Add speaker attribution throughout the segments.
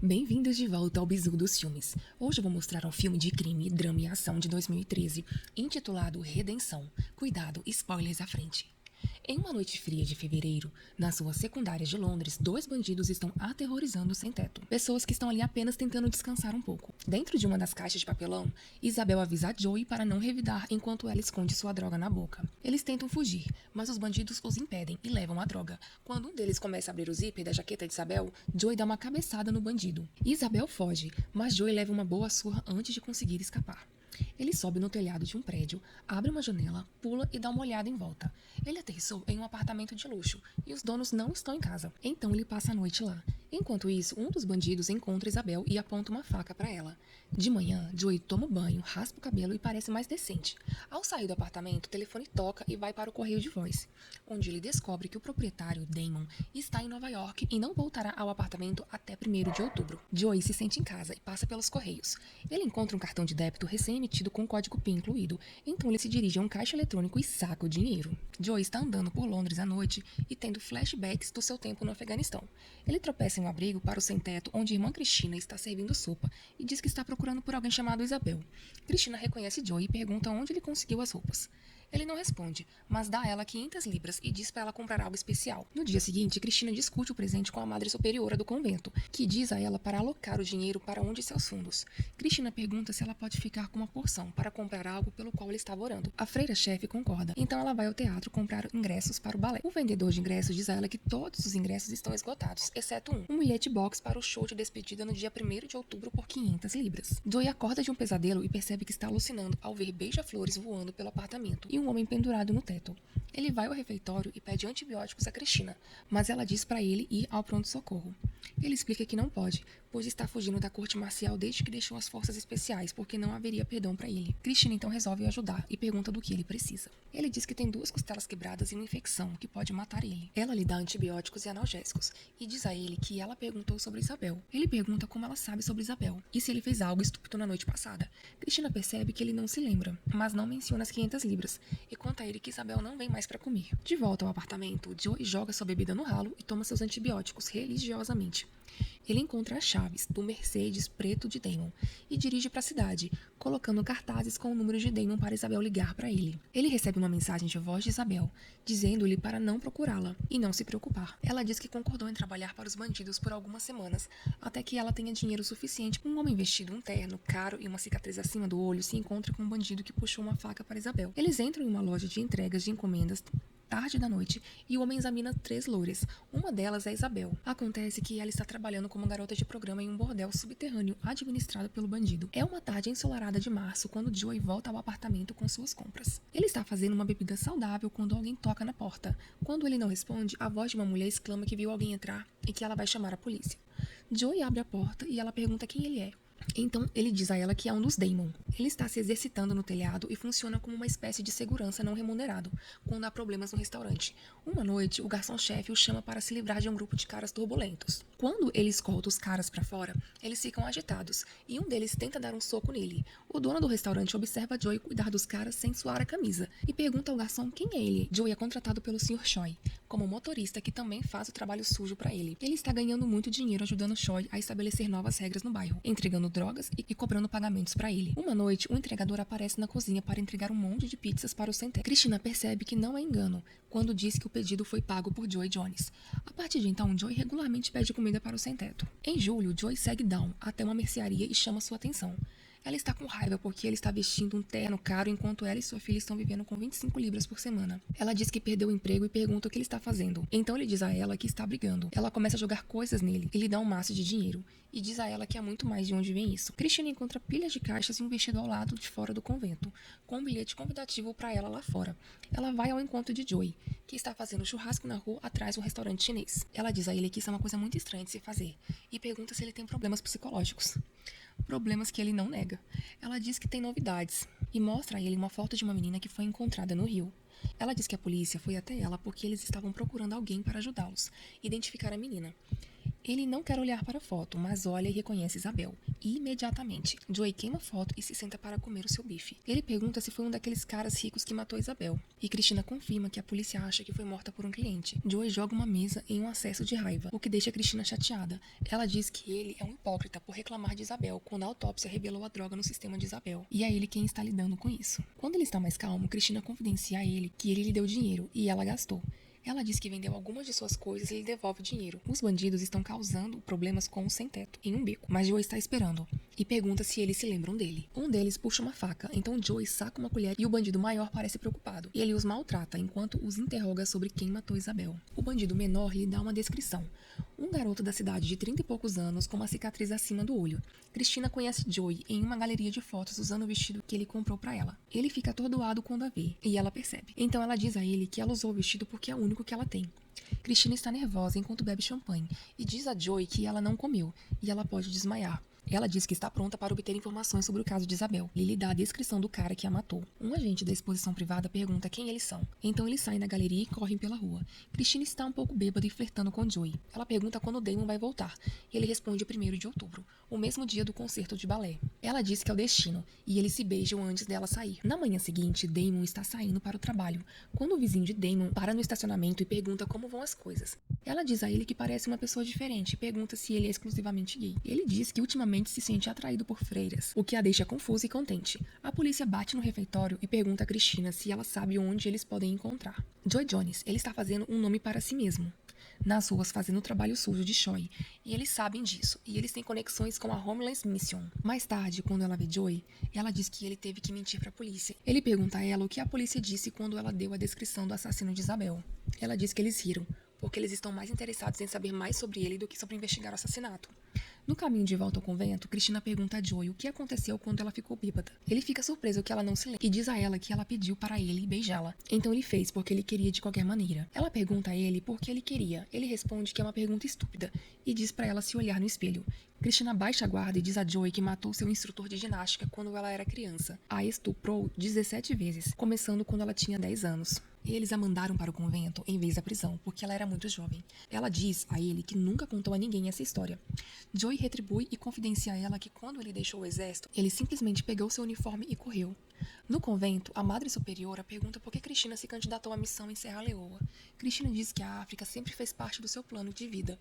Speaker 1: Bem-vindos de volta ao Bizu dos Filmes. Hoje eu vou mostrar um filme de crime, drama e ação de 2013, intitulado Redenção. Cuidado, spoilers à frente. Em uma noite fria de fevereiro, nas ruas secundárias de Londres, dois bandidos estão aterrorizando o sem-teto. Pessoas que estão ali apenas tentando descansar um pouco. Dentro de uma das caixas de papelão, Isabel avisa a Joey para não revidar enquanto ela esconde sua droga na boca. Eles tentam fugir, mas os bandidos os impedem e levam a droga. Quando um deles começa a abrir o zíper da jaqueta de Isabel, Joey dá uma cabeçada no bandido. Isabel foge, mas Joey leva uma boa surra antes de conseguir escapar. Ele sobe no telhado de um prédio, abre uma janela, pula e dá uma olhada em volta. Ele aterrissou em um apartamento de luxo e os donos não estão em casa. Então ele passa a noite lá. Enquanto isso, um dos bandidos encontra Isabel e aponta uma faca para ela. De manhã, Joey toma um banho, raspa o cabelo e parece mais decente. Ao sair do apartamento, o telefone toca e vai para o correio de voz, onde ele descobre que o proprietário, Damon, está em Nova York e não voltará ao apartamento até 1º de outubro. Joey se sente em casa e passa pelos correios. Ele encontra um cartão de débito recém-emitido com código PIN incluído, então ele se dirige a um caixa eletrônico e saca o dinheiro. Joey está andando por Londres à noite e tendo flashbacks do seu tempo no Afeganistão. Ele tropeça em um abrigo para o sem-teto onde a irmã Cristina está servindo sopa e diz que está procurando por alguém chamado Isabel. Cristina reconhece Joey e pergunta onde ele conseguiu as roupas. Ele não responde, mas dá a ela 500 libras e diz para ela comprar algo especial. No dia seguinte, Cristina discute o presente com a madre superiora do convento, que diz a ela para alocar o dinheiro para um de seus fundos. Cristina pergunta se ela pode ficar com uma porção para comprar algo pelo qual ele estava orando. A freira-chefe concorda, então ela vai ao teatro comprar ingressos para o balé. O vendedor de ingressos diz a ela que todos os ingressos estão esgotados, exceto um bilhete box para o show de despedida no dia 1º de outubro por 500 libras. Joey acorda de um pesadelo e percebe que está alucinando ao ver beija-flores voando pelo apartamento e um homem pendurado no teto. Ele vai ao refeitório e pede antibióticos a Cristina, mas ela diz para ele ir ao pronto-socorro. Ele explica que não pode, pois está fugindo da corte marcial desde que deixou as forças especiais, porque não haveria perdão para ele. Cristina então resolve ajudar e pergunta do que ele precisa. Ele diz que tem 2 costelas quebradas e uma infecção que pode matar ele. Ela lhe dá antibióticos e analgésicos e diz a ele que ela perguntou sobre Isabel. Ele pergunta como ela sabe sobre Isabel e se ele fez algo estúpido na noite passada. Cristina percebe que ele não se lembra, mas não menciona as 500 libras e conta a ele que Isabel não vem mais para comer. De volta ao apartamento, Joey joga sua bebida no ralo e toma seus antibióticos religiosamente. Ele encontra as chaves do Mercedes preto de Damon e dirige para a cidade, colocando cartazes com o número de Damon para Isabel ligar para ele. Ele recebe uma mensagem de voz de Isabel, dizendo-lhe para não procurá-la e não se preocupar. Ela diz que concordou em trabalhar para os bandidos por algumas semanas, até que ela tenha dinheiro suficiente. Um homem vestido um terno caro e uma cicatriz acima do olho se encontra com um bandido que puxou uma faca para Isabel. Eles entram em uma loja de entregas de encomendas tarde da noite e o homem examina 3 loiras. Uma delas é Isabel. Acontece que ela está trabalhando como garota de programa em um bordel subterrâneo administrado pelo bandido. É uma tarde ensolarada de março quando Joey volta ao apartamento com suas compras. Ele está fazendo uma bebida saudável quando alguém toca na porta. Quando ele não responde, a voz de uma mulher exclama que viu alguém entrar e que ela vai chamar a polícia. Joey abre a porta e ela pergunta quem ele é. Então, ele diz a ela que é um dos Damon. Ele está se exercitando no telhado e funciona como uma espécie de segurança não remunerado, quando há problemas no restaurante. Uma noite, o garçom-chefe o chama para se livrar de um grupo de caras turbulentos. Quando ele escolta os caras para fora, eles ficam agitados, e um deles tenta dar um soco nele. O dono do restaurante observa Joey cuidar dos caras sem suar a camisa, e pergunta ao garçom quem é ele. Joey é contratado pelo Sr. Choi, como motorista que também faz o trabalho sujo para ele. Ele está ganhando muito dinheiro ajudando Choi a estabelecer novas regras no bairro, entregando drogas e cobrando pagamentos para ele. Uma noite, um entregador aparece na cozinha para entregar um monte de pizzas para o sem-teto. Cristina percebe que não é engano quando diz que o pedido foi pago por Joey Jones. A partir de então, Joey regularmente pede comida para o sem-teto. Em julho, Joey segue Dawn até uma mercearia e chama sua atenção. Ela está com raiva porque ele está vestindo um terno caro enquanto ela e sua filha estão vivendo com 25 libras por semana. Ela diz que perdeu o emprego e pergunta o que ele está fazendo. Então ele diz a ela que está brigando. Ela começa a jogar coisas nele e lhe dá um maço de dinheiro. E diz a ela que há muito mais de onde vem isso. Cristina encontra pilhas de caixas e um vestido ao lado de fora do convento, com um bilhete convidativo para ela lá fora. Ela vai ao encontro de Joey, que está fazendo churrasco na rua atrás de um restaurante chinês. Ela diz a ele que isso é uma coisa muito estranha de se fazer e pergunta se ele tem problemas psicológicos. Problemas que ele não nega. Ela diz que tem novidades e mostra a ele uma foto de uma menina que foi encontrada no rio. Ela diz que a polícia foi até ela porque eles estavam procurando alguém para ajudá-los identificar a menina. Ele não quer olhar para a foto, mas olha e reconhece Isabel. Imediatamente, Joey queima a foto e se senta para comer o seu bife. Ele pergunta se foi um daqueles caras ricos que matou Isabel. E Cristina confirma que a polícia acha que foi morta por um cliente. Joey joga uma mesa em um acesso de raiva, o que deixa Cristina chateada. Ela diz que ele é um hipócrita por reclamar de Isabel, quando a autópsia revelou a droga no sistema de Isabel. E é ele quem está lidando com isso. Quando ele está mais calmo, Cristina confidencia a ele que ele lhe deu dinheiro e ela gastou. Ela diz que vendeu algumas de suas coisas e lhe devolve o dinheiro. Os bandidos estão causando problemas com o sem-teto, em um beco, mas Joey está esperando e pergunta se eles se lembram dele. Um deles puxa uma faca, então Joey saca uma colher e o bandido maior parece preocupado. Ele os maltrata enquanto os interroga sobre quem matou Isabel. O bandido menor lhe dá uma descrição. Um garoto da cidade de 30 e poucos anos com uma cicatriz acima do olho. Cristina conhece Joey em uma galeria de fotos usando o vestido que ele comprou para ela. Ele fica atordoado quando a vê, e ela percebe. Então ela diz a ele que ela usou o vestido porque é o único que ela tem. Cristina está nervosa enquanto bebe champanhe e diz a Joey que ela não comeu e ela pode desmaiar. Ela diz que está pronta para obter informações sobre o caso de Isabel. Lily dá a descrição do cara que a matou. Um agente da exposição privada pergunta quem eles são. Então eles saem da galeria e correm pela rua. Cristina está um pouco bêbada e flertando com Joey. Ela pergunta quando Damon vai voltar. E ele responde 1º de outubro, o mesmo dia do concerto de balé. Ela diz que é o destino, e eles se beijam antes dela sair. Na manhã seguinte, Damon está saindo para o trabalho, quando o vizinho de Damon para no estacionamento e pergunta como vão as coisas. Ela diz a ele que parece uma pessoa diferente e pergunta se ele é exclusivamente gay. Ele diz que ultimamente se sente atraído por freiras, o que a deixa confusa e contente. A polícia bate no refeitório e pergunta a Cristina se ela sabe onde eles podem encontrar. Joey Jones, ele está fazendo um nome para si mesmo nas ruas fazendo o trabalho sujo de Choi, e eles sabem disso, e eles têm conexões com a Homeless Mission. Mais tarde, quando ela vê Joey, ela diz que ele teve que mentir para a polícia. Ele pergunta a ela o que a polícia disse quando ela deu a descrição do assassino de Isabel. Ela diz que eles riram, porque eles estão mais interessados em saber mais sobre ele do que sobre investigar o assassinato. No caminho de volta ao convento, Cristina pergunta a Joey o que aconteceu quando ela ficou bêbada. Ele fica surpreso que ela não se lembra e diz a ela que ela pediu para ele beijá-la. Então ele fez porque ele queria de qualquer maneira. Ela pergunta a ele por que ele queria. Ele responde que é uma pergunta estúpida e diz para ela se olhar no espelho. Cristina baixa a guarda e diz a Joey que matou seu instrutor de ginástica quando ela era criança. A estuprou 17 vezes, começando quando ela tinha 10 anos. E eles a mandaram para o convento em vez da prisão, porque ela era muito jovem. Ela diz a ele que nunca contou a ninguém essa história. Joey retribui e confidencia a ela que quando ele deixou o exército, ele simplesmente pegou seu uniforme e correu. No convento, a Madre Superiora pergunta por que Cristina se candidatou à missão em Serra Leoa. Cristina diz que a África sempre fez parte do seu plano de vida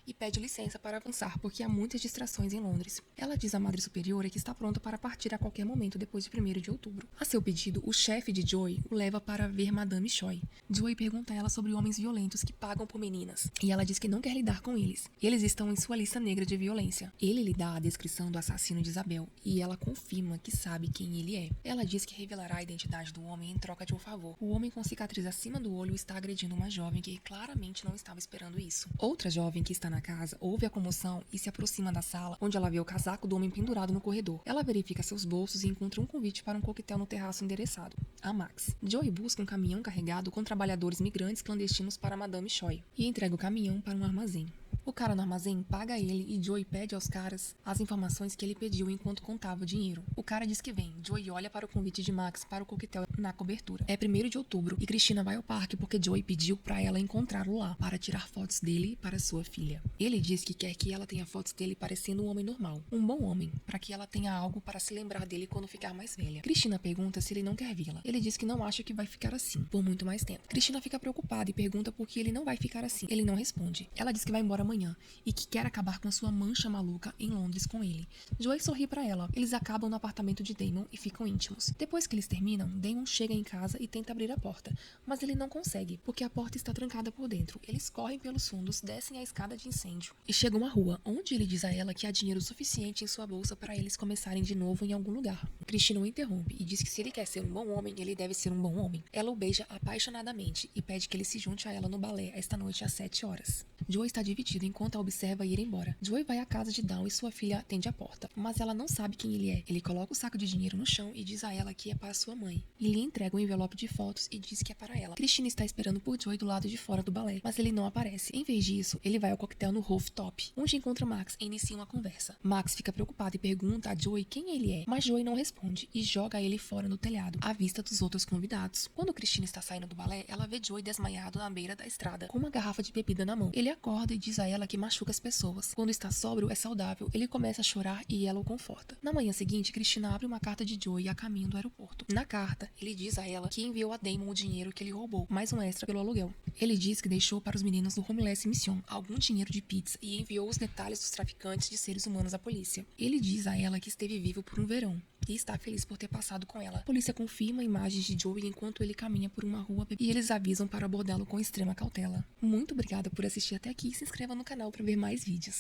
Speaker 1: e pede licença para avançar porque há muitas distrações em Londres. Ela diz à Madre Superiora que está pronta para partir a qualquer momento depois de 1º de outubro. A seu pedido, o chefe de Joey o leva para ver Madame Choi. Joey pergunta a ela sobre homens violentos que pagam por meninas e ela diz que não quer lidar com eles. Eles estão em sua lista negra de violência. Ele lhe dá a descrição do assassino de Isabel e ela confirma que sabe quem ele é. Ela diz que revelará a identidade do homem em troca de um favor. O homem com cicatriz acima do olho está agredindo uma jovem que claramente não estava esperando isso. Outra jovem que está na casa ouve a comoção e se aproxima da sala, onde ela vê o casaco do homem pendurado no corredor. Ela verifica seus bolsos e encontra um convite para um coquetel no terraço endereçado a Max. Joey busca um caminhão carregado com trabalhadores migrantes clandestinos para Madame Choi e entrega o caminhão para um armazém. O cara no armazém paga ele e Joey pede aos caras as informações que ele pediu enquanto contava o dinheiro. O cara diz que vem. Joey olha para o convite de Max para o coquetel na cobertura. É 1º de outubro e Cristina vai ao parque porque Joey pediu para ela encontrá-lo lá para tirar fotos dele para sua filha. Ele diz que quer que ela tenha fotos dele parecendo um homem normal, um bom homem, para que ela tenha algo para se lembrar dele quando ficar mais velha. Cristina pergunta se ele não quer vê-la. Ele diz que não acha que vai ficar assim por muito mais tempo. Cristina fica preocupada e pergunta por que ele não vai ficar assim. Ele não responde. Ela diz que vai embora amanhã e que quer acabar com sua mancha maluca em Londres com ele. Joey sorri para ela. Eles acabam no apartamento de Damon e ficam íntimos. Depois que eles terminam, Damon chega em casa e tenta abrir a porta, mas ele não consegue, porque a porta está trancada por dentro. Eles correm pelos fundos, descem a escada de incêndio e chegam à rua, onde ele diz a ela que há dinheiro suficiente em sua bolsa para eles começarem de novo em algum lugar. Cristina o interrompe e diz que se ele quer ser um bom homem, ele deve ser um bom homem. Ela o beija apaixonadamente e pede que ele se junte a ela no balé esta noite às 7 horas. Joey está dividido enquanto a observa ir embora. Joey vai à casa de Dawn e sua filha atende a porta, mas ela não sabe quem ele é. Ele coloca o saco de dinheiro no chão e diz a ela que é para sua mãe. E Ele entrega um envelope de fotos e diz que é para ela. Cristina está esperando por Joey do lado de fora do balé, mas ele não aparece. Em vez disso, ele vai ao coquetel no rooftop, onde encontra Max e inicia uma conversa. Max fica preocupado e pergunta a Joey quem ele é, mas Joey não responde e joga ele fora no telhado, à vista dos outros convidados. Quando Cristina está saindo do balé, ela vê Joey desmaiado na beira da estrada, com uma garrafa de bebida na mão. Ele acorda e diz a ela que machuca as pessoas. Quando está sóbrio, é saudável. Ele começa a chorar e ela o conforta. Na manhã seguinte, Cristina abre uma carta de Joey a caminho do aeroporto. Na carta, ele diz a ela que enviou a Damon o dinheiro que ele roubou, mais um extra pelo aluguel. Ele diz que deixou para os meninos do Homeless Mission algum dinheiro de pizza e enviou os detalhes dos traficantes de seres humanos à polícia. Ele diz a ela que esteve vivo por um verão e está feliz por ter passado com ela. A polícia confirma imagens de Joey enquanto ele caminha por uma rua e eles avisam para abordá-lo com extrema cautela. Muito obrigada por assistir até aqui e se inscreva no canal para ver mais vídeos.